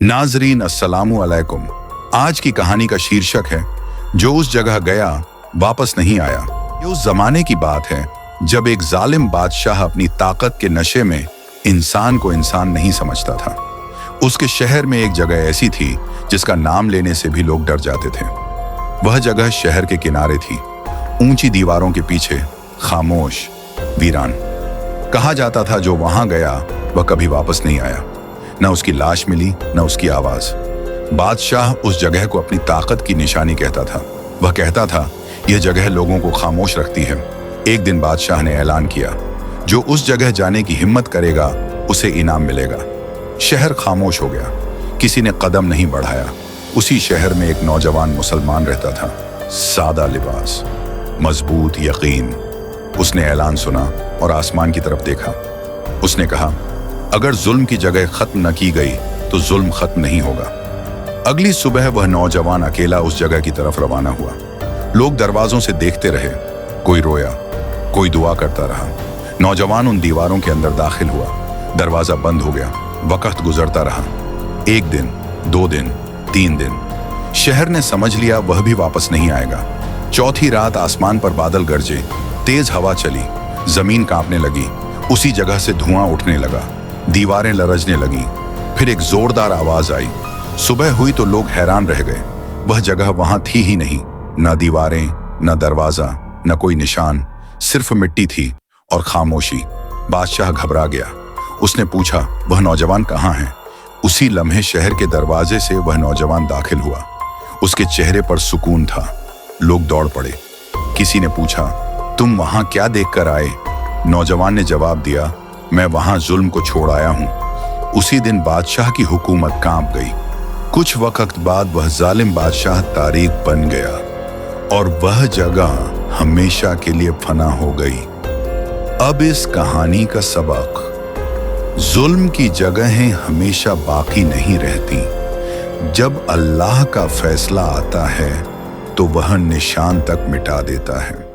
नाजरीन अस्सलामु अलैकुम। आज की कहानी का शीर्षक है जो उस जगह गया वापस नहीं आया। ये उस जमाने की बात है जब एक जालिम बादशाह अपनी ताकत के नशे में इंसान को इंसान नहीं समझता था। उसके शहर में एक जगह ऐसी थी जिसका नाम लेने से भी लोग डर जाते थे। वह जगह शहर के किनारे थी, ऊंची दीवारों के पीछे, खामोश, वीरान। कहा जाता था जो वहां गया वह कभी वापस नहीं आया। न उसकी लाश मिली, न उसकी आवाज। बादशाह उस जगह को अपनी ताकत की निशानी कहता था। वह कहता था यह जगह लोगों को खामोश रखती है। एक दिन बादशाह ने ऐलान किया, जो उस जगह जाने की हिम्मत करेगा उसे इनाम मिलेगा। शहर खामोश हो गया, किसी ने कदम नहीं बढ़ाया। उसी शहर में एक नौजवान मुसलमान रहता था, सादा लिबास, मजबूत यकीन। उसने ऐलान सुना और आसमान की तरफ देखा। उसने कहा, अगर जुल्म की जगह खत्म न की गई तो जुल्म खत्म नहीं होगा। अगली सुबह वह नौजवान अकेला उस जगह की तरफ रवाना हुआ। लोग दरवाजों से देखते रहे, कोई रोया, कोई दुआ करता रहा। नौजवान उन दीवारों के अंदर दाखिल हुआ। दरवाजा बंद हो गया। वक्त गुजरता रहा। 1 दिन, 2 दिन, 3 दिन। शहर ने समझ लिया वह भी वापस नहीं आएगा। चौथी रात आसमान पर बादल गरजे, तेज हवा चली, जमीन कांपने लगी। उसी जगह से धुआं उठने लगा, दीवारें लरजने लगीं। फिर एक जोरदार आवाज आई। सुबह हुई तो लोग हैरान रह गए। वह जगह वहां थी ही नहीं। न दीवारें, न दरवाजा, न कोई निशान, सिर्फ मिट्टी थी और खामोशी। बादशाह घबरा गया। उसने पूछा, वह नौजवान कहाँ है? उसी लम्हे शहर के दरवाजे से वह नौजवान दाखिल हुआ। उसके चेहरे पर सुकून था। लोग दौड़ पड़े। किसी ने पूछा, तुम वहां क्या देखकर आए? नौजवान ने जवाब दिया, मैं वहां जुल्म को छोड़ आया हूं। उसी दिन बादशाह की हुकूमत कांप गई। कुछ वक्त बाद वह जालिम बादशाह तारीख बन गया और वह जगह हमेशा के लिए फना हो गई। अब इस कहानी का सबक, जुल्म की जगहें हमेशा बाकी नहीं रहती। जब अल्लाह का फैसला आता है तो वह निशान तक मिटा देता है।